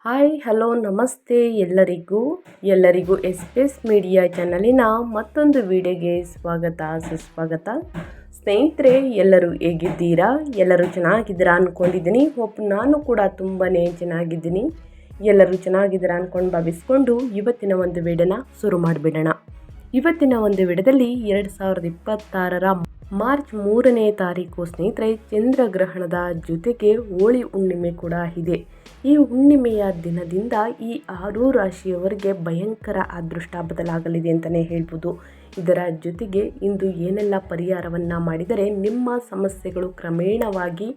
Hi hello ನಮಸ್ತೆ ಎಲ್ಲರಿಗೂ S media ಚಾನಲಿನ ಮತ್ತೊಂದು ವಿಡಿಯೋಗೆ ಸ್ವಾಗತ ಸುಸ್ವಾಗತ. ಸ್ನೇಹಿತರೆ, ಎಲ್ಲರೂ ಹೇಗಿದ್ದೀರಾ? ಎಲ್ಲರೂ ಚೆನ್ನಾಗಿದ್ದೀರಾ ಅಂದ್ಕೊಂಡಿದ್ದೀನಿ. ನಾನು ಕೂಡ ತುಂಬಾ ಚೆನ್ನಾಗಿದ್ದೀನಿ. ಎಲ್ಲರೂ ಚೆನ್ನಾಗಿದ್ದೀರಾ ಅಂದ್ಕೊಂಡು ಭಾವಿಸ್ಕೊಂಡು ಇವತ್ತಿನ ಒಂದು ವಿಡಿಯೋನ ಶುರು ಮಾಡಿಬಿಡೋಣ. ಇವತ್ತಿನ ಒಂದು ವಿಡಿಯೋದಲ್ಲಿ 2026ರ ಮಾರ್ಚ್ 3ನೇ ತಾರೀಕು ಸ್ನೇಹಿತರೆ, ಚಂದ್ರಗ್ರಹಣದ ಜೊತೆಗೆ ಹೋಳಿ ಹುಣ್ಣಿಮೆ ಕೂಡ ಇದೆ. ಈ ಹುಣ್ಣಿಮೆಯ ದಿನದಿಂದ ಈ 6 ರಾಶಿಯವರಿಗೆ ಭಯಂಕರ ಅದೃಷ್ಟ ಬದಲಾಗಲಿದೆ ಅಂತಲೇ ಹೇಳ್ಬೋದು. ಇದರ ಜೊತೆಗೆ ಇಂದು ಏನೆಲ್ಲ ಪರಿಹಾರವನ್ನು ಮಾಡಿದರೆ ನಿಮ್ಮ ಸಮಸ್ಯೆಗಳು ಕ್ರಮೇಣವಾಗಿ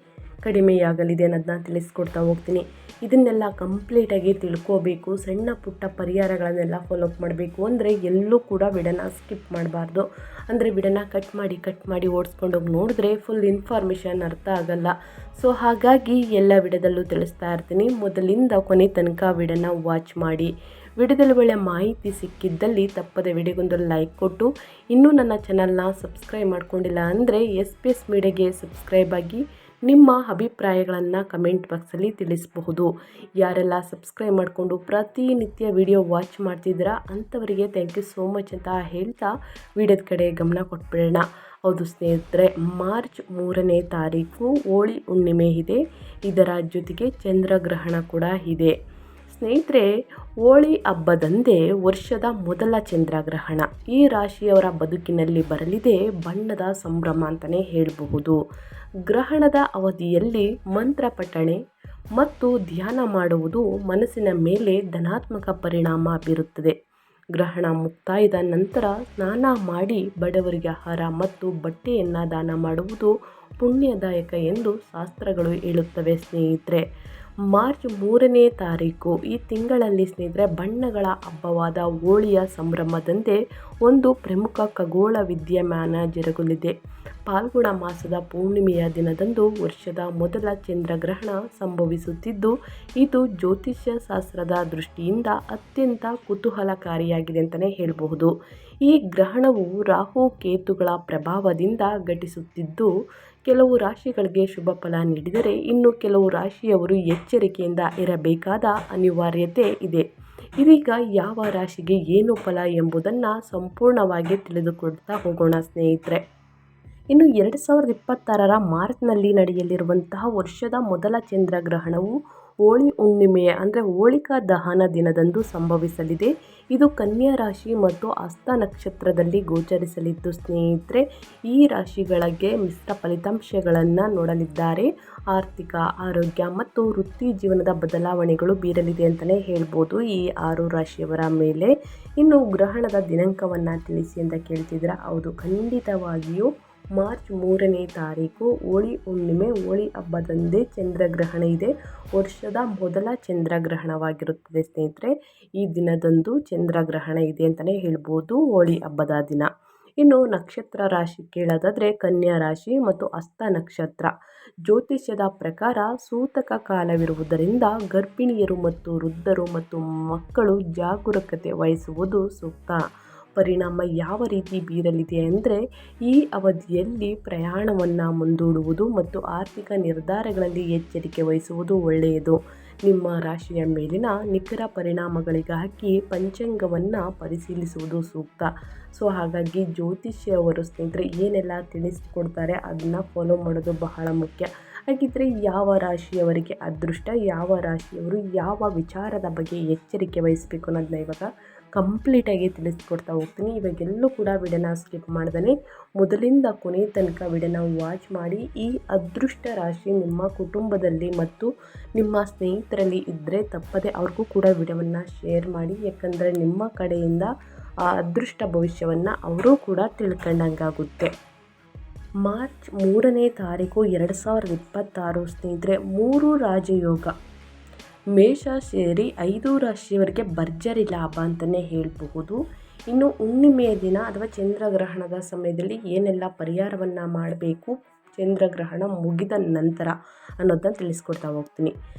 ಕಡಿಮೆಯಾಗಲಿದೆ ಅನ್ನೋದನ್ನ ತಿಳಿಸ್ಕೊಡ್ತಾ ಹೋಗ್ತೀನಿ. ಇದನ್ನೆಲ್ಲ ಕಂಪ್ಲೀಟಾಗಿ ತಿಳ್ಕೋಬೇಕು, ಸಣ್ಣ ಪುಟ್ಟ ಪರಿಹಾರಗಳನ್ನೆಲ್ಲ ಫಾಲೋಅಪ್ ಮಾಡಬೇಕು ಅಂದರೆ ಎಲ್ಲೂ ಕೂಡ ವಿಡಿಯೋನ ಸ್ಕಿಪ್ ಮಾಡಬಾರ್ದು. ಅಂದರೆ ವಿಡಿಯೋನ ಕಟ್ ಮಾಡಿ ಓಡಿಸ್ಕೊಂಡೋಗಿ ನೋಡಿದ್ರೆ ಫುಲ್ ಇನ್ಫಾರ್ಮೇಷನ್ ಅರ್ಥ ಆಗಲ್ಲ. ಸೊ ಹಾಗಾಗಿ ಎಲ್ಲ ವಿಡಿಯೋದಲ್ಲೂ ತಿಳಿಸ್ತಾ ಇರ್ತೀನಿ. ಮೊದಲಿಂದ ಕೊನೆ ತನಕ ವಿಡಿಯೋನ ವಾಚ್ ಮಾಡಿ. ವಿಡಿಯೋದಲ್ಲಿ ಒಳ್ಳೆ ಮಾಹಿತಿ ಸಿಕ್ಕಿದ್ದಲ್ಲಿ ತಪ್ಪದೆ ವಿಡಿಯೋಗೊಂದು ಲೈಕ್ ಕೊಟ್ಟು, ಇನ್ನೂ ನನ್ನ ಚಾನಲ್ನ ಸಬ್ಸ್ಕ್ರೈಬ್ ಮಾಡ್ಕೊಂಡಿಲ್ಲ ಅಂದರೆ ಎಸ್ ಮೀಡಿಯಾಗೆ ಸಬ್ಸ್ಕ್ರೈಬ್ ಆಗಿ ನಿಮ್ಮ ಅಭಿಪ್ರಾಯಗಳನ್ನು ಕಮೆಂಟ್ ಬಾಕ್ಸಲ್ಲಿ ತಿಳಿಸಬಹುದು. ಯಾರೆಲ್ಲ ಸಬ್ಸ್ಕ್ರೈಬ್ ಮಾಡಿಕೊಂಡು ಪ್ರತಿನಿತ್ಯ ವಿಡಿಯೋ ವಾಚ್ ಮಾಡ್ತಿದ್ದೀರಾ ಅಂಥವರಿಗೆ ಥ್ಯಾಂಕ್ ಯು ಸೋ ಮಚ್ ಅಂತ ಹೇಳ್ತಾ ವಿಡಿಯೋದ ಕಡೆ ಗಮನ ಕೊಟ್ಬಿಡೋಣ. ಹೌದು ಸ್ನೇಹಿತರೆ, ಮಾರ್ಚ್ 3ನೇ ತಾರೀಕು ಹೋಳಿ ಹುಣ್ಣಿಮೆ ಇದೆ. ಇದರ ಜೊತೆಗೆ ಚಂದ್ರಗ್ರಹಣ ಕೂಡ ಇದೆ. ಸ್ನೇಹಿತರೆ, ಹೋಳಿ ಹಬ್ಬದಂದೇ ವರ್ಷದ ಮೊದಲ ಚಂದ್ರಗ್ರಹಣ ಈ ರಾಶಿಯವರ ಬದುಕಿನಲ್ಲಿ ಬರಲಿದೆ ಬಣ್ಣದ ಸಂಭ್ರಮ ಅಂತಲೇ ಹೇಳಬಹುದು. ಗ್ರಹಣದ ಅವಧಿಯಲ್ಲಿ ಮಂತ್ರ ಪಠಣೆ ಮತ್ತು ಧ್ಯಾನ ಮಾಡುವುದು ಮನಸ್ಸಿನ ಮೇಲೆ ಧನಾತ್ಮಕ ಪರಿಣಾಮ ಬೀರುತ್ತದೆ. ಗ್ರಹಣ ಮುಕ್ತಾಯದ ನಂತರ ಸ್ನಾನ ಮಾಡಿ ಬಡವರಿಗೆ ಆಹಾರ ಮತ್ತು ಬಟ್ಟೆಯನ್ನು ದಾನ ಮಾಡುವುದು ಪುಣ್ಯದಾಯಕ ಎಂದು ಶಾಸ್ತ್ರಗಳು ಹೇಳುತ್ತವೆ. ಸ್ನೇಹಿತರೆ, ಮಾರ್ಚ್ 3ನೇ ತಾರೀಕು ಈ ತಿಂಗಳಲ್ಲಿ ಸ್ನೇಹಿತರೆ, ಬಣ್ಣಗಳ ಹಬ್ಬವಾದ ಹೋಳಿಯ ಸಂಭ್ರಮದಂತೆ ಒಂದು ಪ್ರಮುಖ ಖಗೋಳ ವಿದ್ಯಮಾನ ಜರುಗಲಿದೆ. ಫಾಲ್ಗುಣ ಮಾಸದ ಪೂರ್ಣಿಮೆಯ ದಿನದಂದು ವರ್ಷದ ಮೊದಲ ಚಂದ್ರಗ್ರಹಣ ಸಂಭವಿಸುತ್ತಿದ್ದು, ಇದು ಜ್ಯೋತಿಷ್ಯ ಶಾಸ್ತ್ರದ ದೃಷ್ಟಿಯಿಂದ ಅತ್ಯಂತ ಕುತೂಹಲಕಾರಿಯಾಗಿದೆ ಅಂತಲೇ ಹೇಳಬಹುದು. ಈ ಗ್ರಹಣವು ರಾಹು ಕೇತುಗಳ ಪ್ರಭಾವದಿಂದ ಘಟಿಸುತ್ತಿದ್ದು, ಕೆಲವು ರಾಶಿಗಳಿಗೆ ಶುಭ ಫಲ ನೀಡಿದರೆ ಇನ್ನು ಕೆಲವು ರಾಶಿಯವರು ಎಚ್ಚರಿಕೆಯಿಂದ ಇರಬೇಕಾದ ಅನಿವಾರ್ಯತೆ ಇದೆ. ಇದೀಗ ಯಾವ ರಾಶಿಗೆ ಏನು ಫಲ ಎಂಬುದನ್ನು ಸಂಪೂರ್ಣವಾಗಿ ತಿಳಿದುಕೊಳ್ತಾ ಹೋಗೋಣ ಸ್ನೇಹಿತರೆ. ಇನ್ನು 2026ರ ಮಾರ್ಚ್ನಲ್ಲಿ ನಡೆಯಲಿರುವಂತಹ ವರ್ಷದ ಮೊದಲ ಚಂದ್ರಗ್ರಹಣವು ಹೋಳಿ ಹುಣ್ಣಿಮೆಯ ಅಂದರೆ ಹೋಳಿಕಾ ದಹನ ದಿನದಂದು ಸಂಭವಿಸಲಿದೆ. ಇದು ಕನ್ಯಾ ರಾಶಿ ಮತ್ತು ಹಸ್ತ ನಕ್ಷತ್ರದಲ್ಲಿ ಗೋಚರಿಸಲಿದ್ದು ಸ್ನೇಹಿತರೆ, ಈ ರಾಶಿಗಳಿಗೆ ಮಿಶ್ರ ಫಲಿತಾಂಶಗಳನ್ನು ನೋಡಲಿದ್ದಾರೆ. ಆರ್ಥಿಕ, ಆರೋಗ್ಯ ಮತ್ತು ವೃತ್ತಿ ಜೀವನದ ಬದಲಾವಣೆಗಳು ಬೀರಲಿದೆ ಅಂತಲೇ ಹೇಳ್ಬೋದು ಈ 6 ರಾಶಿಯವರ ಮೇಲೆ. ಇನ್ನು ಗ್ರಹಣದ ದಿನಾಂಕವನ್ನು ತಿಳಿಸಿ ಅಂತ ಕೇಳ್ತಿದ್ರೆ, ಹೌದು, ಖಂಡಿತವಾಗಿಯೂ ಮಾರ್ಚ್ 3ನೇ ತಾರೀಕು ಹೋಳಿ ಹುಣ್ಣಿಮೆ, ಹೋಳಿ ಹಬ್ಬದಂದೇ ಚಂದ್ರಗ್ರಹಣ ಇದೆ. ವರ್ಷದ ಮೊದಲ ಚಂದ್ರಗ್ರಹಣವಾಗಿರುತ್ತದೆ ಸ್ನೇಹಿತರೆ. ಈ ದಿನದಂದು ಚಂದ್ರಗ್ರಹಣ ಇದೆ ಅಂತಲೇ ಹೇಳ್ಬೋದು, ಹೋಳಿ ಹಬ್ಬದ ದಿನ. ಇನ್ನು ನಕ್ಷತ್ರ ರಾಶಿ ಕೇಳೋದಾದರೆ ಕನ್ಯಾ ರಾಶಿ ಮತ್ತು ಹಸ್ತ ನಕ್ಷತ್ರ. ಜ್ಯೋತಿಷ್ಯದ ಪ್ರಕಾರ ಸೂತಕ ಕಾಲವಿರುವುದರಿಂದ ಗರ್ಭಿಣಿಯರು ಮತ್ತು ವೃದ್ಧರು ಮತ್ತು ಮಕ್ಕಳು ಜಾಗರೂಕತೆ ವಹಿಸುವುದು ಸೂಕ್ತ. ಪರಿಣಾಮ ಯಾವ ರೀತಿ ಬೀರಲಿದೆ ಅಂದರೆ, ಈ ಅವಧಿಯಲ್ಲಿ ಪ್ರಯಾಣವನ್ನು ಮುಂದೂಡುವುದು ಮತ್ತು ಆರ್ಥಿಕ ನಿರ್ಧಾರಗಳಲ್ಲಿ ಎಚ್ಚರಿಕೆ ವಹಿಸುವುದು ಒಳ್ಳೆಯದು. ನಿಮ್ಮ ರಾಶಿಯ ಮೇಲಿನ ನಿಖರ ಪರಿಣಾಮಗಳಿಗಾಗಿ ಪಂಚಾಂಗವನ್ನು ಪರಿಶೀಲಿಸುವುದು ಸೂಕ್ತ. ಸೊ ಹಾಗಾಗಿ ಜ್ಯೋತಿಷ್ಯವರು ಸ್ನೇಹಿತರೆ ಏನೆಲ್ಲ ತಿಳಿಸ್ಕೊಡ್ತಾರೆ ಅದನ್ನು ಫಾಲೋ ಮಾಡೋದು ಬಹಳ ಮುಖ್ಯ. ಹಾಗಿದ್ದರೆ ಯಾವ ರಾಶಿಯವರಿಗೆ ಅದೃಷ್ಟ, ಯಾವ ರಾಶಿಯವರು ಯಾವ ವಿಚಾರದ ಬಗ್ಗೆ ಎಚ್ಚರಿಕೆ ವಹಿಸಬೇಕು ಅನ್ನೋದನ್ನ ಇವಾಗ ಕಂಪ್ಲೀಟಾಗಿ ತಿಳಿಸ್ಕೊಡ್ತಾ ಹೋಗ್ತೀನಿ. ಇವಾಗೆಲ್ಲೂ ಕೂಡ ವಿಡಿಯೋನ ಸ್ಕಿಪ್ ಮಾಡ್ದೇ ಮೊದಲಿಂದ ಕೊನೆ ತನಕ ವಿಡಿಯೋನ ವಾಚ್ ಮಾಡಿ. ಈ ಅದೃಷ್ಟ ರಾಶಿ ನಿಮ್ಮ ಕುಟುಂಬದಲ್ಲಿ ಮತ್ತು ನಿಮ್ಮ ಸ್ನೇಹಿತರಲ್ಲಿ ಇದ್ದರೆ ತಪ್ಪದೆ ಅವ್ರಿಗೂ ಕೂಡ ವಿಡಿಯೋವನ್ನು ಶೇರ್ ಮಾಡಿ. ಯಾಕಂದರೆ ನಿಮ್ಮ ಕಡೆಯಿಂದ ಆ ಅದೃಷ್ಟ ಭವಿಷ್ಯವನ್ನು ಅವರೂ ಕೂಡ ತಿಳ್ಕೊಂಡಂಗಾಗುತ್ತೆ. ಮಾರ್ಚ್ 3ನೇ ತಾರೀಕು 2026 ಸ್ನೇಹಿತರೆ, 3 ರಾಜಯೋಗ ಮೇಷ ಸೇರಿ 5 ರಾಶಿಯವರಿಗೆ ಭರ್ಜರಿ ಲಾಭ ಅಂತಲೇ ಹೇಳಬಹುದು. ಇನ್ನು ಹುಣ್ಣಿಮೆಯ ದಿನ ಅಥವಾ ಚಂದ್ರಗ್ರಹಣದ ಸಮಯದಲ್ಲಿ ಏನೆಲ್ಲ ಪರಿಹಾರವನ್ನು ಮಾಡಬೇಕು ಚಂದ್ರಗ್ರಹಣ ಮುಗಿದ ನಂತರ ಅನ್ನೋದನ್ನ ತಿಳಿಸ್ಕೊಡ್ತಾ ಹೋಗ್ತೀನಿ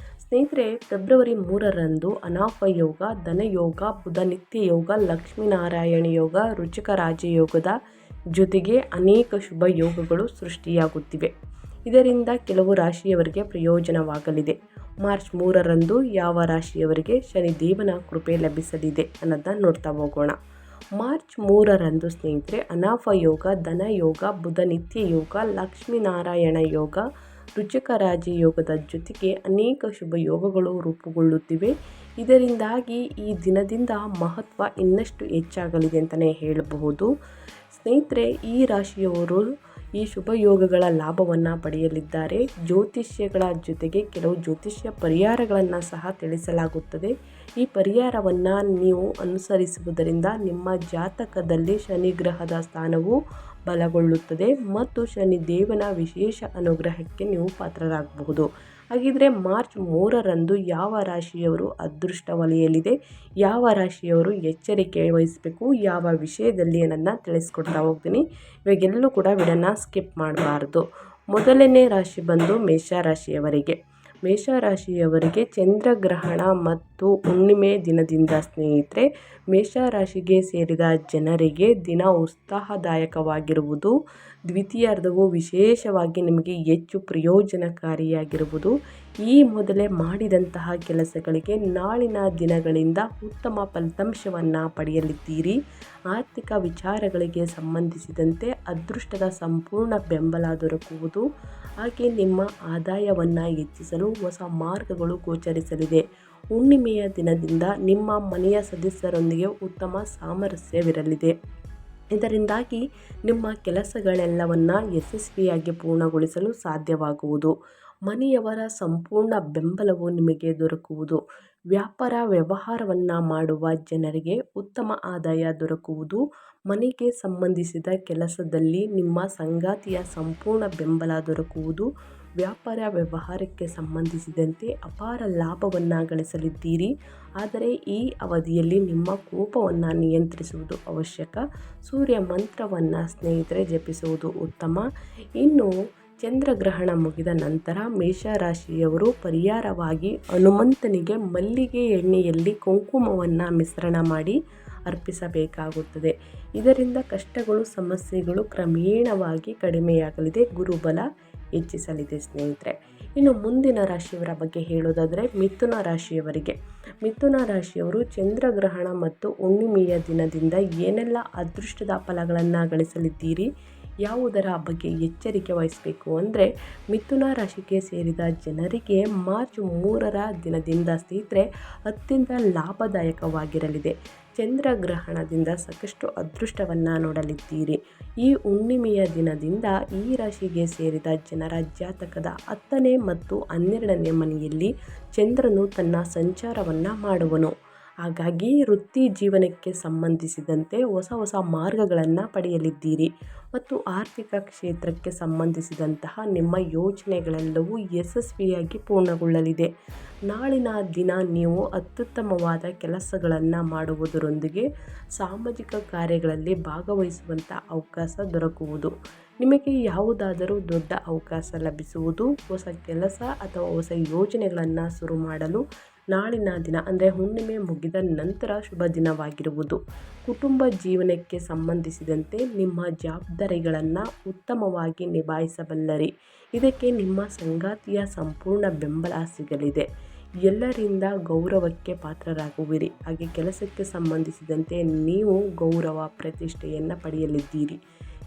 ಸ್ನೇಹಿತರೆ. ಫೆಬ್ರವರಿ 3ರಂದು ಅನಾಫ ಯೋಗ, ಧನಯೋಗ, ಬುಧ ನಿತ್ಯ ಯೋಗ, ಲಕ್ಷ್ಮೀನಾರಾಯಣ ಯೋಗ, ರುಚಿಕ ರಾಜಯೋಗದ ಜೊತೆಗೆ ಅನೇಕ ಶುಭ ಯೋಗಗಳು ಸೃಷ್ಟಿಯಾಗುತ್ತಿವೆ. ಇದರಿಂದ ಕೆಲವು ರಾಶಿಯವರಿಗೆ ಪ್ರಯೋಜನವಾಗಲಿದೆ. ಮಾರ್ಚ್ 3ರಂದು ಯಾವ ರಾಶಿಯವರಿಗೆ ಶನಿದೇವನ ಕೃಪೆ ಲಭಿಸಲಿದೆ ಅನ್ನೋದನ್ನ ನೋಡ್ತಾ ಹೋಗೋಣ. ಮಾರ್ಚ್ 3ರಂದು ಸ್ನೇಹಿತರೆ ಅನಾಫ ಯೋಗ, ಧನ ಯೋಗ, ಬುಧ ನಿತ್ಯ ಯೋಗ, ಲಕ್ಷ್ಮೀನಾರಾಯಣ ಯೋಗ, ರುಚಕ ರಾಜಯೋಗದ ಜೊತೆಗೆ ಅನೇಕ ಶುಭ ಯೋಗಗಳು ರೂಪುಗೊಳ್ಳುತ್ತಿವೆ. ಇದರಿಂದಾಗಿ ಈ ದಿನದಿಂದ ಮಹತ್ವ ಇನ್ನಷ್ಟು ಹೆಚ್ಚಾಗಲಿದೆ ಅಂತಲೇ ಹೇಳಬಹುದು. ಸ್ನೇಹಿತರೆ, ಈ ರಾಶಿಯವರು ಈ ಶುಭ ಯೋಗಗಳ ಲಾಭವನ್ನು ಪಡೆಯಲಿದ್ದಾರೆ. ಜ್ಯೋತಿಷ್ಯಗಳ ಜೊತೆಗೆ ಕೆಲವು ಜ್ಯೋತಿಷ್ಯ ಪರಿಹಾರಗಳನ್ನು ಸಹ ತಿಳಿಸಲಾಗುತ್ತದೆ. ಈ ಪರಿಹಾರವನ್ನು ನೀವು ಅನುಸರಿಸುವುದರಿಂದ ನಿಮ್ಮ ಜಾತಕದಲ್ಲಿ ಶನಿ ಗ್ರಹದ ಸ್ಥಾನವು ಬಲಗೊಳ್ಳುತ್ತದೆ ಮತ್ತು ಶನಿ ದೇವನ ವಿಶೇಷ ಅನುಗ್ರಹಕ್ಕೆ ನೀವು ಪಾತ್ರರಾಗಬಹುದು. ಹಾಗಿದ್ರೆ ಮಾರ್ಚ್ 3ರಂದು ಯಾವ ರಾಶಿಯವರು ಅದೃಷ್ಟ ಒಲಿಯಲಿದೆ, ಯಾವ ರಾಶಿಯವರು ಎಚ್ಚರಿಕೆ ವಹಿಸಬೇಕು, ಯಾವ ವಿಷಯದಲ್ಲಿ ಅನ್ನೋದನ್ನ ತಿಳಿಸ್ಕೊಡ್ತಾ ಹೋಗ್ತೀನಿ. ಇವಾಗೆಲ್ಲೂ ಕೂಡ ವಿಡಿಯೋನ ಸ್ಕಿಪ್ ಮಾಡಬಾರ್ದು. ಮೊದಲನೇ ರಾಶಿ ಬಂದು ಮೇಷರಾಶಿಯವರಿಗೆ. ಮೇಷರಾಶಿಯವರಿಗೆ ಚಂದ್ರಗ್ರಹಣ ಮತ್ತು ಹುಣ್ಣಿಮೆ ದಿನದಿಂದ ಸ್ನೇಹಿತರೆ ಮೇಷರಾಶಿಗೆ ಸೇರಿದ ಜನರಿಗೆ ದಿನ ಉತ್ಸಾಹದಾಯಕವಾಗಿರುವುದು. ದ್ವಿತೀಯಾರ್ಧವು ವಿಶೇಷವಾಗಿ ನಿಮಗೆ ಹೆಚ್ಚು ಪ್ರಯೋಜನಕಾರಿಯಾಗಿರುವುದು. ಈ ಮೊದಲೇ ಮಾಡಿದಂತಹ ಕೆಲಸಗಳಿಗೆ ನಾಳಿನ ದಿನಗಳಿಂದ ಉತ್ತಮ ಫಲಿತಾಂಶವನ್ನು ಪಡೆಯಲಿದ್ದೀರಿ. ಆರ್ಥಿಕ ವಿಚಾರಗಳಿಗೆ ಸಂಬಂಧಿಸಿದಂತೆ ಅದೃಷ್ಟದ ಸಂಪೂರ್ಣ ಬೆಂಬಲ ದೊರಕುವುದು. ಹಾಗೆ ನಿಮ್ಮ ಆದಾಯವನ್ನು ಹೆಚ್ಚಿಸಲು ಹೊಸ ಮಾರ್ಗಗಳು ಗೋಚರಿಸಲಿದೆ. ಹುಣ್ಣಿಮೆಯ ದಿನದಿಂದ ನಿಮ್ಮ ಮನೆಯ ಸದಸ್ಯರೊಂದಿಗೆ ಉತ್ತಮ ಸಾಮರಸ್ಯವಿರಲಿದೆ. ಇದರಿಂದಾಗಿ ನಿಮ್ಮ ಕೆಲಸಗಳೆಲ್ಲವನ್ನು ಯಶಸ್ವಿಯಾಗಿ ಪೂರ್ಣಗೊಳಿಸಲು ಸಾಧ್ಯವಾಗುವುದು. ಮನೆಯವರ ಸಂಪೂರ್ಣ ಬೆಂಬಲವು ನಿಮಗೆ ದೊರಕುವುದು. ವ್ಯಾಪಾರ ವ್ಯವಹಾರವನ್ನು ಮಾಡುವ ಜನರಿಗೆ ಉತ್ತಮ ಆದಾಯ ದೊರಕುವುದು. ಮನೆಗೆ ಸಂಬಂಧಿಸಿದ ಕೆಲಸದಲ್ಲಿ ನಿಮ್ಮ ಸಂಗಾತಿಯ ಸಂಪೂರ್ಣ ಬೆಂಬಲ ದೊರಕುವುದು. ವ್ಯಾಪಾರ ವ್ಯವಹಾರಕ್ಕೆ ಸಂಬಂಧಿಸಿದಂತೆ ಅಪಾರ ಲಾಭವನ್ನು ಗಳಿಸಲಿದ್ದೀರಿ. ಆದರೆ ಈ ಅವಧಿಯಲ್ಲಿ ನಿಮ್ಮ ಕೋಪವನ್ನು ನಿಯಂತ್ರಿಸುವುದು ಅವಶ್ಯಕ. ಸೂರ್ಯ ಮಂತ್ರವನ್ನು ಸ್ನೇಹಿತರೆ ಜಪಿಸುವುದು ಉತ್ತಮ. ಇನ್ನು ಚಂದ್ರಗ್ರಹಣ ಮುಗಿದ ನಂತರ ಮೇಷರಾಶಿಯವರು ಪರಿಹಾರವಾಗಿ ಹನುಮಂತನಿಗೆ ಮಲ್ಲಿಗೆ ಎಣ್ಣೆಯಲ್ಲಿ ಕುಂಕುಮವನ್ನು ಮಿಶ್ರಣ ಮಾಡಿ ಅರ್ಪಿಸಬೇಕಾಗುತ್ತದೆ. ಇದರಿಂದ ಕಷ್ಟಗಳು, ಸಮಸ್ಯೆಗಳು ಕ್ರಮೇಣವಾಗಿ ಕಡಿಮೆಯಾಗಲಿದೆ. ಗುರುಬಲ ಹೆಚ್ಚಿಸಲಿದೆ ಸ್ನೇಹಿತರೆ. ಇನ್ನು ಮುಂದಿನ ರಾಶಿಯವರ ಬಗ್ಗೆ ಹೇಳೋದಾದರೆ ಮಿಥುನ ರಾಶಿಯವರಿಗೆ. ಮಿಥುನ ರಾಶಿಯವರು ಚಂದ್ರಗ್ರಹಣ ಮತ್ತು ಹುಣ್ಣಿಮೆಯ ದಿನದಿಂದ ಏನೆಲ್ಲ ಅದೃಷ್ಟದ ಫಲಗಳನ್ನು ಗಳಿಸಲಿದ್ದೀರಿ, ಯಾವುದರ ಬಗ್ಗೆ ಎಚ್ಚರಿಕೆ ವಹಿಸಬೇಕು ಅಂದರೆ ಮಿಥುನ ರಾಶಿಗೆ ಸೇರಿದ ಜನರಿಗೆ ಮಾರ್ಚ್ 3ರ ದಿನದಿಂದ ಸ್ನೇಹಿತರೆ ಅತ್ಯಂತ ಲಾಭದಾಯಕವಾಗಿರಲಿದೆ. ಚಂದ್ರಗ್ರಹಣದಿಂದ ಸಾಕಷ್ಟು ಅದೃಷ್ಟವನ್ನು ನೋಡಲಿದ್ದೀರಿ. ಈ ಹುಣ್ಣಿಮೆಯ ದಿನದಿಂದ ಈ ರಾಶಿಗೆ ಸೇರಿದ ಜನರ ಜಾತಕದ 10ನೇ ಮತ್ತು 12ನೇ ಮನೆಯಲ್ಲಿ ಚಂದ್ರನು ತನ್ನ ಸಂಚಾರವನ್ನು ಮಾಡುವನು. ಹಾಗಾಗಿ ವೃತ್ತಿ ಜೀವನಕ್ಕೆ ಸಂಬಂಧಿಸಿದಂತೆ ಹೊಸ ಹೊಸ ಮಾರ್ಗಗಳನ್ನು ಪಡೆಯಲಿದ್ದೀರಿ ಮತ್ತು ಆರ್ಥಿಕ ಕ್ಷೇತ್ರಕ್ಕೆ ಸಂಬಂಧಿಸಿದಂತಹ ನಿಮ್ಮ ಯೋಜನೆಗಳೆಲ್ಲವೂ ಯಶಸ್ವಿಯಾಗಿ ಪೂರ್ಣಗೊಳ್ಳಲಿದೆ. ನಾಳಿನ ದಿನ ನೀವು ಅತ್ಯುತ್ತಮವಾದ ಕೆಲಸಗಳನ್ನು ಮಾಡುವುದರೊಂದಿಗೆ ಸಾಮಾಜಿಕ ಕಾರ್ಯಗಳಲ್ಲಿ ಭಾಗವಹಿಸುವಂಥ ಅವಕಾಶ ದೊರಕುವುದು. ನಿಮಗೆ ಯಾವುದಾದರೂ ದೊಡ್ಡ ಅವಕಾಶ ಲಭಿಸುವುದು. ಹೊಸ ಕೆಲಸ ಅಥವಾ ಹೊಸ ಯೋಜನೆಗಳನ್ನು ಶುರು ಮಾಡಲು ನಾಳಿನ ದಿನ ಅಂದರೆ ಹುಣ್ಣಿಮೆ ಮುಗಿದ ನಂತರ ಶುಭ ದಿನವಾಗಿರುವುದು. ಕುಟುಂಬ ಜೀವನಕ್ಕೆ ಸಂಬಂಧಿಸಿದಂತೆ ನಿಮ್ಮ ಜವಾಬ್ದಾರಿಗಳನ್ನು ಉತ್ತಮವಾಗಿ ನಿಭಾಯಿಸಬಲ್ಲರಿ. ಇದಕ್ಕೆ ನಿಮ್ಮ ಸಂಗಾತಿಯ ಸಂಪೂರ್ಣ ಬೆಂಬಲ ಸಿಗಲಿದೆ. ಎಲ್ಲರಿಂದ ಗೌರವಕ್ಕೆ ಪಾತ್ರರಾಗುವಿರಿ. ಹಾಗೆ ಕೆಲಸಕ್ಕೆ ಸಂಬಂಧಿಸಿದಂತೆ ನೀವು ಗೌರವ ಪ್ರತಿಷ್ಠೆಯನ್ನು ಪಡೆಯಲಿದ್ದೀರಿ.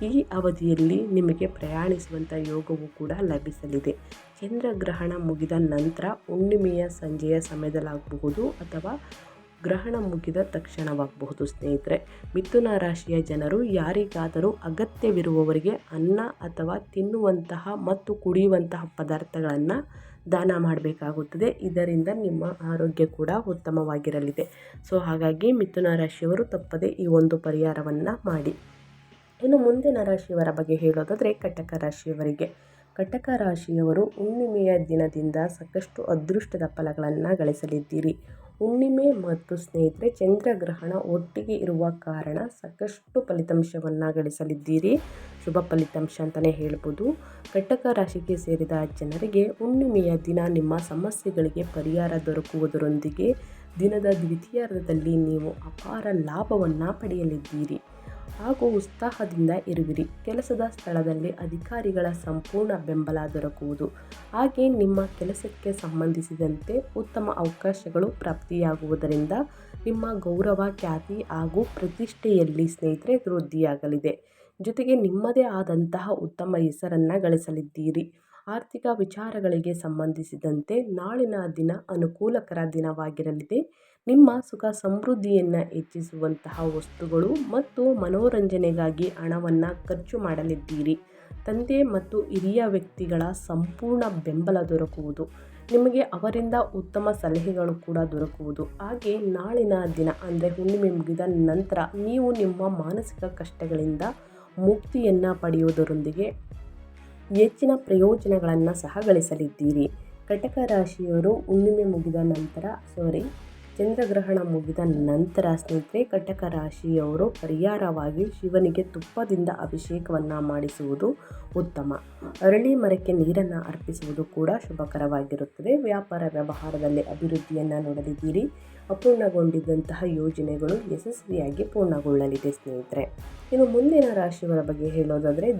ಈ ಅವಧಿಯಲ್ಲಿ ನಿಮಗೆ ಪ್ರಯಾಣಿಸುವಂಥ ಯೋಗವೂ ಕೂಡ ಲಭಿಸಲಿದೆ. ಚಂದ್ರಗ್ರಹಣ ಮುಗಿದ ನಂತರ ಹುಣ್ಣಿಮೆಯ ಸಂಜೆಯ ಸಮಯದಲ್ಲಾಗಬಹುದು ಅಥವಾ ಗ್ರಹಣ ಮುಗಿದ ತಕ್ಷಣವಾಗಬಹುದು. ಸ್ನೇಹಿತರೆ, ಮಿಥುನ ರಾಶಿಯ ಜನರು ಯಾರಿಗಾದರೂ ಅಗತ್ಯವಿರುವವರಿಗೆ ಅನ್ನ ಅಥವಾ ತಿನ್ನುವಂತಹ ಮತ್ತು ಕುಡಿಯುವಂತಹ ಪದಾರ್ಥಗಳನ್ನು ದಾನ ಮಾಡಬೇಕಾಗುತ್ತದೆ. ಇದರಿಂದ ನಿಮ್ಮ ಆರೋಗ್ಯ ಕೂಡ ಉತ್ತಮವಾಗಿರಲಿದೆ. ಸೊ ಹಾಗಾಗಿ ಮಿಥುನ ರಾಶಿಯವರು ತಪ್ಪದೆ ಈ ಒಂದು ಪರಿಹಾರವನ್ನು ಮಾಡಿ. ಇನ್ನು ಮುಂದಿನ ರಾಶಿಯವರ ಬಗ್ಗೆ ಹೇಳೋದಾದರೆ ಕಟಕ ರಾಶಿಯವರಿಗೆ. ಕಟಕ ರಾಶಿಯವರು ಹುಣ್ಣಿಮೆಯ ದಿನದಿಂದ ಸಾಕಷ್ಟು ಅದೃಷ್ಟದ ಫಲಗಳನ್ನು ಗಳಿಸಲಿದ್ದೀರಿ. ಹುಣ್ಣಿಮೆ ಮತ್ತು ಸ್ನೇಹಿತರೆ ಚಂದ್ರಗ್ರಹಣ ಒಟ್ಟಿಗೆ ಇರುವ ಕಾರಣ ಸಾಕಷ್ಟು ಫಲಿತಾಂಶವನ್ನು ಗಳಿಸಲಿದ್ದೀರಿ. ಶುಭ ಫಲಿತಾಂಶ ಅಂತಲೇ ಹೇಳ್ಬೋದು. ಕಟಕ ರಾಶಿಗೆ ಸೇರಿದ ಜನರಿಗೆ ಹುಣ್ಣಿಮೆಯ ದಿನ ನಿಮ್ಮ ಸಮಸ್ಯೆಗಳಿಗೆ ಪರಿಹಾರ ದೊರಕುವುದರೊಂದಿಗೆ ದಿನದ ದ್ವಿತೀಯಾರ್ಧದಲ್ಲಿ ನೀವು ಅಪಾರ ಲಾಭವನ್ನು ಪಡೆಯಲಿದ್ದೀರಿ. ಹಾಗೂ ಉತ್ಸಾಹದಿಂದ ಇರುವಿರಿ. ಕೆಲಸದ ಸ್ಥಳದಲ್ಲಿ ಅಧಿಕಾರಿಗಳ ಸಂಪೂರ್ಣ ಬೆಂಬಲ ದೊರಕುವುದು. ಹಾಗೆ ನಿಮ್ಮ ಕೆಲಸಕ್ಕೆ ಸಂಬಂಧಿಸಿದಂತೆ ಉತ್ತಮ ಅವಕಾಶಗಳು ಪ್ರಾಪ್ತಿಯಾಗುವುದರಿಂದ ನಿಮ್ಮ ಗೌರವ, ಖ್ಯಾತಿ ಹಾಗೂ ಪ್ರತಿಷ್ಠೆಯಲ್ಲಿ ಸ್ನೇಹಿತರೆ ವೃದ್ಧಿಯಾಗಲಿದೆ. ಜೊತೆಗೆ ನಿಮ್ಮದೇ ಆದಂತಹ ಉತ್ತಮ ಹೆಸರನ್ನು ಗಳಿಸಲಿದ್ದೀರಿ. ಆರ್ಥಿಕ ವಿಚಾರಗಳಿಗೆ ಸಂಬಂಧಿಸಿದಂತೆ ನಾಳಿನ ದಿನ ಅನುಕೂಲಕರ ದಿನವಾಗಿರಲಿದೆ. ನಿಮ್ಮ ಸುಖ ಸಮೃದ್ಧಿಯನ್ನು ಹೆಚ್ಚಿಸುವಂತಹ ವಸ್ತುಗಳು ಮತ್ತು ಮನೋರಂಜನೆಗಾಗಿ ಹಣವನ್ನು ಖರ್ಚು ಮಾಡಲಿದ್ದೀರಿ. ತಂದೆ ಮತ್ತು ಹಿರಿಯ ವ್ಯಕ್ತಿಗಳ ಸಂಪೂರ್ಣ ಬೆಂಬಲ ದೊರಕುವುದು. ನಿಮಗೆ ಅವರಿಂದ ಉತ್ತಮ ಸಲಹೆಗಳು ಕೂಡ ದೊರಕುವುದು. ಹಾಗೆ ನಾಳಿನ ದಿನ ಅಂದರೆ ಹುಣ್ಣಿಮೆ ಮುಗಿದ ನಂತರ ನೀವು ನಿಮ್ಮ ಮಾನಸಿಕ ಕಷ್ಟಗಳಿಂದ ಮುಕ್ತಿಯನ್ನು ಪಡೆಯುವುದರೊಂದಿಗೆ ಹೆಚ್ಚಿನ ಪ್ರಯೋಜನಗಳನ್ನು ಸಹ ಗಳಿಸಲಿದ್ದೀರಿ. ಕಟಕ ರಾಶಿಯವರು ಹುಣ್ಣಿಮೆ ಮುಗಿದ ನಂತರ ಚಂದ್ರಗ್ರಹಣ ಮುಗಿದ ನಂತರ ಸ್ನೇಹಿತರೆ ಕಟಕ ರಾಶಿಯವರು ಪರಿಹಾರವಾಗಿ ಶಿವನಿಗೆ ತುಪ್ಪದಿಂದ ಅಭಿಷೇಕವನ್ನು ಮಾಡಿಸುವುದು ಉತ್ತಮ. ಅರಳಿ ಮರಕ್ಕೆ ನೀರನ್ನು ಅರ್ಪಿಸುವುದು ಕೂಡ ಶುಭಕರವಾಗಿರುತ್ತದೆ. ವ್ಯಾಪಾರ ವ್ಯವಹಾರದಲ್ಲಿ ಅಭಿವೃದ್ಧಿಯನ್ನು ನೋಡಲಿದ್ದೀರಿ. ಅಪೂರ್ಣಗೊಂಡಿದ್ದಂತಹ ಯೋಜನೆಗಳು ಯಶಸ್ವಿಯಾಗಿ ಪೂರ್ಣಗೊಳ್ಳಲಿದೆ ಸ್ನೇಹಿತರೆ. ಇನ್ನು ಮುಂದಿನ ರಾಶಿಯವರ ಬಗ್ಗೆ ಹೇಳೋದಾದರೆ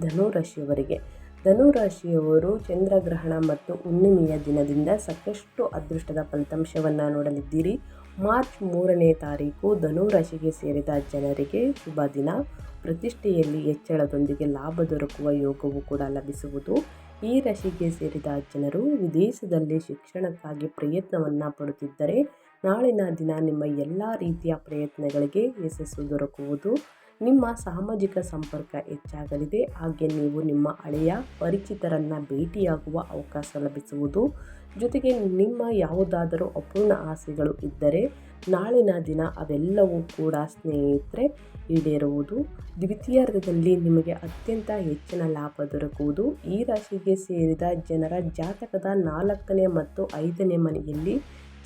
ಧನುರಾಶಿಯವರು ಚಂದ್ರಗ್ರಹಣ ಮತ್ತು ಹುಣ್ಣಿಮೆಯ ದಿನದಿಂದ ಸಾಕಷ್ಟು ಅದೃಷ್ಟದ ಫಲಿತಾಂಶವನ್ನು ನೋಡಲಿದ್ದೀರಿ. ಮಾರ್ಚ್ 3ನೇ ತಾರೀಕು ಧನುರಾಶಿಗೆ ಸೇರಿದ ಜನರಿಗೆ ಶುಭ ದಿನ. ಪ್ರತಿಷ್ಠೆಯಲ್ಲಿ ಹೆಚ್ಚಳದೊಂದಿಗೆ ಲಾಭ ದೊರಕುವ ಯೋಗವು ಕೂಡ ಲಭಿಸುವುದು. ಈ ರಾಶಿಗೆ ಸೇರಿದ ಜನರು ವಿದೇಶದಲ್ಲಿ ಶಿಕ್ಷಣಕ್ಕಾಗಿ ಪ್ರಯತ್ನವನ್ನು ಪಡುತ್ತಿದ್ದರೆ ನಾಳಿನ ದಿನ ನಿಮ್ಮ ಎಲ್ಲ ರೀತಿಯ ಪ್ರಯತ್ನಗಳಿಗೆ ಯಶಸ್ಸು ದೊರಕುವುದು. ನಿಮ್ಮ ಸಾಮಾಜಿಕ ಸಂಪರ್ಕ ಹೆಚ್ಚಾಗಲಿದೆ. ಹಾಗೆ ನೀವು ನಿಮ್ಮ ಹಳೆಯ ಪರಿಚಿತರನ್ನು ಭೇಟಿಯಾಗುವ ಅವಕಾಶ ಲಭಿಸುವುದು. ಜೊತೆಗೆ ನಿಮ್ಮ ಯಾವುದಾದರೂ ಅಪೂರ್ಣ ಆಸೆಗಳು ಇದ್ದರೆ ನಾಳಿನ ದಿನ ಅವೆಲ್ಲವೂ ಕೂಡ ಸ್ನೇಹಿತರೆ ಈಡೇರುವುದು. ದ್ವಿತೀಯಾರ್ಧದಲ್ಲಿ ನಿಮಗೆ ಅತ್ಯಂತ ಹೆಚ್ಚಿನ ಲಾಭ ದೊರಕುವುದು. ಈ ರಾಶಿಗೆ ಸೇರಿದ ಜನರ ಜಾತಕದ 4ನೇ ಮತ್ತು 5ನೇ ಮನೆಯಲ್ಲಿ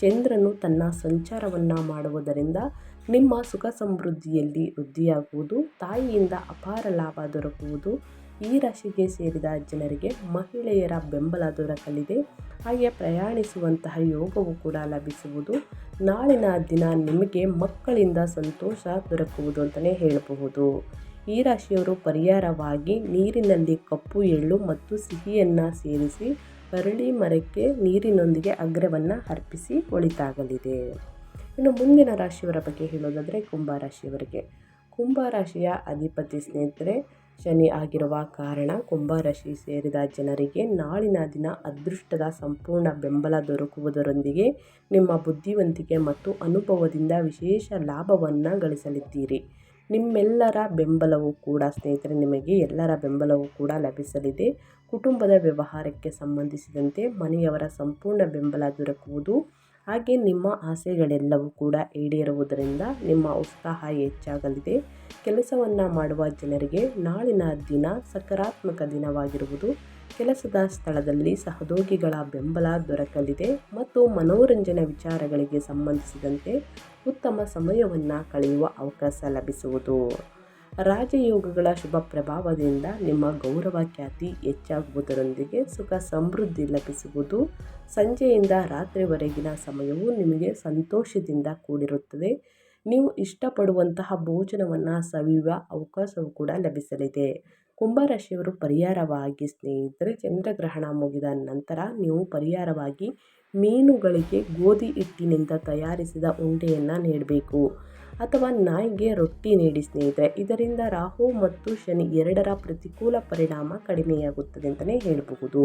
ಚಂದ್ರನು ತನ್ನ ಸಂಚಾರವನ್ನು ಮಾಡುವುದರಿಂದ ನಿಮ್ಮ ಸುಖ ಸಮೃದ್ಧಿಯಲ್ಲಿ ವೃದ್ಧಿಯಾಗುವುದು. ತಾಯಿಯಿಂದ ಅಪಾರ ಲಾಭ ದೊರಕುವುದು. ಈ ರಾಶಿಗೆ ಸೇರಿದ ಜನರಿಗೆ ಮಹಿಳೆಯರ ಬೆಂಬಲ ದೊರಕಲಿದೆ. ಹಾಗೆ ಪ್ರಯಾಣಿಸುವಂತಹ ಯೋಗವು ಕೂಡ ಲಭಿಸುವುದು. ನಾಳಿನ ದಿನ ನಿಮಗೆ ಮಕ್ಕಳಿಂದ ಸಂತೋಷ ದೊರಕುವುದು ಅಂತಲೇ ಹೇಳಬಹುದು. ಈ ರಾಶಿಯವರು ಪರಿಹಾರವಾಗಿ ನೀರಿನಲ್ಲಿ ಕಪ್ಪು ಎಳ್ಳು ಮತ್ತು ಸಿಹಿಯನ್ನು ಸೇರಿಸಿ ಅರಳಿ ಮರಕ್ಕೆ ನೀರಿನೊಂದಿಗೆ ಅಗ್ರವನ್ನು ಅರ್ಪಿಸಿ ಒಳಿತಾಗಲಿದೆ. ಇನ್ನು ಮುಂದಿನ ರಾಶಿಯವರ ಬಗ್ಗೆ ಹೇಳೋದಾದರೆ ಕುಂಭರಾಶಿಯ ಅಧಿಪತಿ ಸ್ನೇಹಿತರೆ ಶನಿ ಆಗಿರುವ ಕಾರಣ ಕುಂಭರಾಶಿ ಸೇರಿದ ಜನರಿಗೆ ನಾಳಿನ ದಿನ ಅದೃಷ್ಟದ ಸಂಪೂರ್ಣ ಬೆಂಬಲ ದೊರಕುವುದರೊಂದಿಗೆ ನಿಮ್ಮ ಬುದ್ಧಿವಂತಿಕೆ ಮತ್ತು ಅನುಭವದಿಂದ ವಿಶೇಷ ಲಾಭವನ್ನು ಗಳಿಸಲಿದ್ದೀರಿ. ನಿಮ್ಮೆಲ್ಲರ ಬೆಂಬಲವೂ ಕೂಡ ಸ್ನೇಹಿತರೆ ನಿಮಗೆ ಎಲ್ಲರ ಬೆಂಬಲವೂ ಕೂಡ ಲಭಿಸಲಿದೆ. ಕುಟುಂಬದ ವ್ಯವಹಾರಕ್ಕೆ ಸಂಬಂಧಿಸಿದಂತೆ ಮನೆಯವರ ಸಂಪೂರ್ಣ ಬೆಂಬಲ ದೊರಕುವುದು. ಹಾಗೆ ನಿಮ್ಮ ಆಸೆಗಳೆಲ್ಲವೂ ಕೂಡ ಈಡೇರುವುದರಿಂದ ನಿಮ್ಮ ಉತ್ಸಾಹ ಹೆಚ್ಚಾಗಲಿದೆ. ಕೆಲಸವನ್ನು ಮಾಡುವ ಜನರಿಗೆ ನಾಳಿನ ದಿನ ಸಕಾರಾತ್ಮಕ ದಿನವಾಗಿರುವುದು. ಕೆಲಸದ ಸ್ಥಳದಲ್ಲಿ ಸಹೋದ್ಯೋಗಿಗಳ ಬೆಂಬಲ ದೊರಕಲಿದೆ ಮತ್ತು ಮನೋರಂಜನೆ ವಿಚಾರಗಳಿಗೆ ಸಂಬಂಧಿಸಿದಂತೆ ಉತ್ತಮ ಸಮಯವನ್ನು ಕಳೆಯುವ ಅವಕಾಶ ಲಭಿಸುವುದು. ರಾಜಯೋಗಗಳ ಶುಭ ಪ್ರಭಾವದಿಂದ ನಿಮ್ಮ ಗೌರವ ಖ್ಯಾತಿ ಹೆಚ್ಚಾಗುವುದರೊಂದಿಗೆ ಸುಖ ಸಮೃದ್ಧಿ ಲಭಿಸುವುದು. ಸಂಜೆಯಿಂದ ರಾತ್ರಿವರೆಗಿನ ಸಮಯವು ನಿಮಗೆ ಸಂತೋಷದಿಂದ ಕೂಡಿರುತ್ತದೆ. ನೀವು ಇಷ್ಟಪಡುವಂತಹ ಭೋಜನವನ್ನು ಸವಿಯುವ ಅವಕಾಶವೂ ಕೂಡ ಲಭಿಸಲಿದೆ. ಕುಂಭರಾಶಿಯವರು ಪರಿಹಾರವಾಗಿ ಸ್ನೇಹಿತರೆ ಚಂದ್ರಗ್ರಹಣ ಮುಗಿದ ನಂತರ ನೀವು ಪರಿಹಾರವಾಗಿ ಮೀನುಗಳಿಗೆ ಗೋಧಿ ಹಿಟ್ಟಿನಿಂದ ತಯಾರಿಸಿದ ಉಂಡೆಯನ್ನು ನೀಡಬೇಕು ಅಥವಾ ನಾಯಿಗೆ ರೊಟ್ಟಿ ನೀಡಿ ಸ್ನೇಹಿತರೆ. ಇದರಿಂದ ರಾಹು ಮತ್ತು ಶನಿ ಎರಡರ ಪ್ರತಿಕೂಲ ಪರಿಣಾಮ ಕಡಿಮೆಯಾಗುತ್ತದೆ ಅಂತಲೇ ಹೇಳಬಹುದು.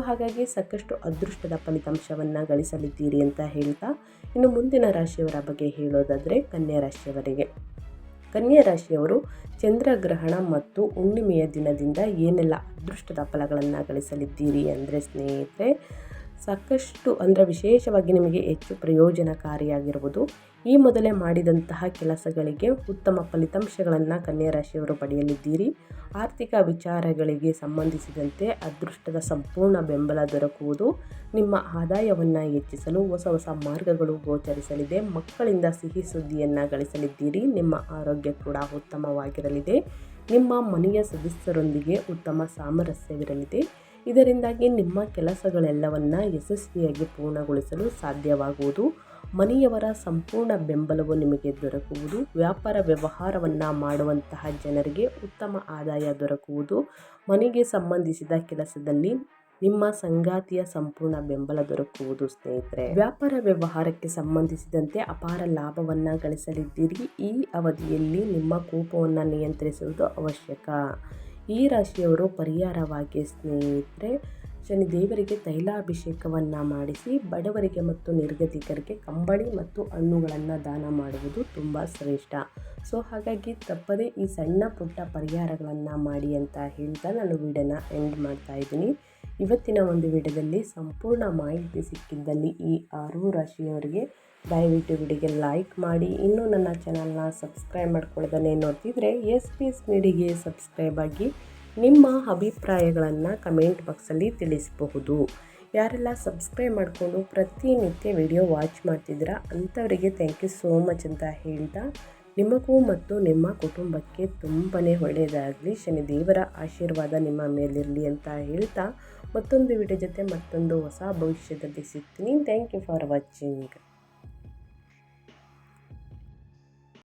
ಹಾಗಾಗಿ ಸಾಕಷ್ಟು ಅದೃಷ್ಟದ ಫಲಿತಾಂಶವನ್ನು ಗಳಿಸಲಿದ್ದೀರಿ ಅಂತ ಹೇಳ್ತಾ ಇನ್ನು ಮುಂದಿನ ರಾಶಿಯವರ ಬಗ್ಗೆ ಹೇಳೋದಾದರೆ ಕನ್ಯಾ ರಾಶಿಯವರು ಚಂದ್ರಗ್ರಹಣ ಮತ್ತು ಹುಣ್ಣಿಮೆಯ ದಿನದಿಂದ ಏನೆಲ್ಲ ಅದೃಷ್ಟದ ಫಲಗಳನ್ನು ಗಳಿಸಲಿದ್ದೀರಿ ಅಂದರೆ ಸ್ನೇಹಿತರೆ ಸಾಕಷ್ಟು ವಿಶೇಷವಾಗಿ ನಿಮಗೆ ಹೆಚ್ಚು ಪ್ರಯೋಜನಕಾರಿಯಾಗಿರುವುದು. ಈ ಮೊದಲೇ ಮಾಡಿದಂತಹ ಕೆಲಸಗಳಿಗೆ ಉತ್ತಮ ಫಲಿತಾಂಶಗಳನ್ನು ಕನ್ಯಾ ರಾಶಿಯವರು ಪಡೆಯಲಿದ್ದೀರಿ. ಆರ್ಥಿಕ ವಿಚಾರಗಳಿಗೆ ಸಂಬಂಧಿಸಿದಂತೆ ಅದೃಷ್ಟದ ಸಂಪೂರ್ಣ ಬೆಂಬಲ ದೊರಕುವುದು. ನಿಮ್ಮ ಆದಾಯವನ್ನು ಹೆಚ್ಚಿಸಲು ಹೊಸ ಹೊಸ ಮಾರ್ಗಗಳು ಗೋಚರಿಸಲಿದೆ. ಮಕ್ಕಳಿಂದ ಸಿಹಿ ಸುದ್ದಿಯನ್ನು ಗಳಿಸಲಿದ್ದೀರಿ. ನಿಮ್ಮ ಆರೋಗ್ಯ ಕೂಡ ಉತ್ತಮವಾಗಿರಲಿದೆ. ನಿಮ್ಮ ಮನೆಯ ಸದಸ್ಯರೊಂದಿಗೆ ಉತ್ತಮ ಸಾಮರಸ್ಯವಿರಲಿದೆ. ಇದರಿಂದಾಗಿ ನಿಮ್ಮ ಕೆಲಸಗಳೆಲ್ಲವನ್ನು ಯಶಸ್ವಿಯಾಗಿ ಪೂರ್ಣಗೊಳಿಸಲು ಸಾಧ್ಯವಾಗುವುದು. ಮನೆಯವರ ಸಂಪೂರ್ಣ ಬೆಂಬಲವು ನಿಮಗೆ ದೊರಕುವುದು. ವ್ಯಾಪಾರ ವ್ಯವಹಾರವನ್ನು ಮಾಡುವಂತಹ ಜನರಿಗೆ ಉತ್ತಮ ಆದಾಯ ದೊರಕುವುದು. ಮನೆಗೆ ಸಂಬಂಧಿಸಿದ ಕೆಲಸದಲ್ಲಿ ನಿಮ್ಮ ಸಂಗಾತಿಯ ಸಂಪೂರ್ಣ ಬೆಂಬಲ ದೊರಕುವುದು ಸ್ನೇಹಿತರೆ. ವ್ಯಾಪಾರ ವ್ಯವಹಾರಕ್ಕೆ ಸಂಬಂಧಿಸಿದಂತೆ ಅಪಾರ ಲಾಭವನ್ನು ಗಳಿಸಲಿದ್ದೀರಿ. ಈ ಅವಧಿಯಲ್ಲಿ ನಿಮ್ಮ ಕೋಪವನ್ನು ನಿಯಂತ್ರಿಸುವುದು ಅವಶ್ಯಕ. ಈ ರಾಶಿಯವರು ಪರಿಹಾರವಾಗಿ ಸ್ನೇಹಿತರೆ ಶನಿದೇವರಿಗೆ ತೈಲಾಭಿಷೇಕವನ್ನು ಮಾಡಿಸಿ ಬಡವರಿಗೆ ಮತ್ತು ನಿರ್ಗತಿಕರಿಗೆ ಕಂಬಳಿ ಮತ್ತು ಹಣ್ಣುಗಳನ್ನು ದಾನ ಮಾಡುವುದು ತುಂಬ ಶ್ರೇಷ್ಠ. ಸೊ ಹಾಗಾಗಿ ತಪ್ಪದೇ ಈ ಸಣ್ಣ ಪುಟ್ಟ ಪರಿಹಾರಗಳನ್ನು ಮಾಡಿ ಅಂತ ಹೇಳ್ತಾ ನಾನು ವಿಡಿಯೋನ ಎಂಡ್ ಮಾಡ್ತಾ ಇದ್ದೀನಿ. ಇವತ್ತಿನ ಒಂದು ವಿಡಿಯೋದಲ್ಲಿ ಸಂಪೂರ್ಣ ಮಾಹಿತಿ ಸಿಕ್ಕಿದ್ದಲ್ಲಿ ಈ 6 ರಾಶಿಯವರಿಗೆ ದಯವಿಟ್ಟು ವಿಡಿಯೋಗೆ ಲೈಕ್ ಮಾಡಿ. ಇನ್ನೂ ನನ್ನ ಚಾನಲ್ನ ಸಬ್ಸ್ಕ್ರೈಬ್ ಮಾಡ್ಕೊಳ್ಳೋದನ್ನೇ ನೋಡ್ತಿದ್ರೆ SPS ಮೀಡಿಯಾಗೆ ಸಬ್ಸ್ಕ್ರೈಬ್ ಆಗಿ ನಿಮ್ಮ ಅಭಿಪ್ರಾಯಗಳನ್ನು ಕಮೆಂಟ್ ಬಾಕ್ಸಲ್ಲಿ ತಿಳಿಸಬಹುದು. ಯಾರೆಲ್ಲ ಸಬ್ಸ್ಕ್ರೈಬ್ ಮಾಡಿಕೊಂಡು ಪ್ರತಿನಿತ್ಯ ವಿಡಿಯೋ ವಾಚ್ ಮಾಡ್ತಿದ್ದೀರಾ ಅಂಥವರಿಗೆ ಥ್ಯಾಂಕ್ ಯು ಸೋ ಮಚ್ ಅಂತ ಹೇಳ್ತಾ ನಿಮಗೂ ಮತ್ತು ನಿಮ್ಮ ಕುಟುಂಬಕ್ಕೆ ತುಂಬಾ ಒಳ್ಳೆಯದಾಗಲಿ, ಶನಿದೇವರ ಆಶೀರ್ವಾದ ನಿಮ್ಮ ಮೇಲಿರಲಿ ಅಂತ ಹೇಳ್ತಾ ಮತ್ತೊಂದು ವಿಡಿಯೋ ಜೊತೆ ಮತ್ತೊಂದು ಹೊಸ ಭವಿಷ್ಯದಲ್ಲಿ ಸಿಗ್ತೀನಿ. Thank you for watching.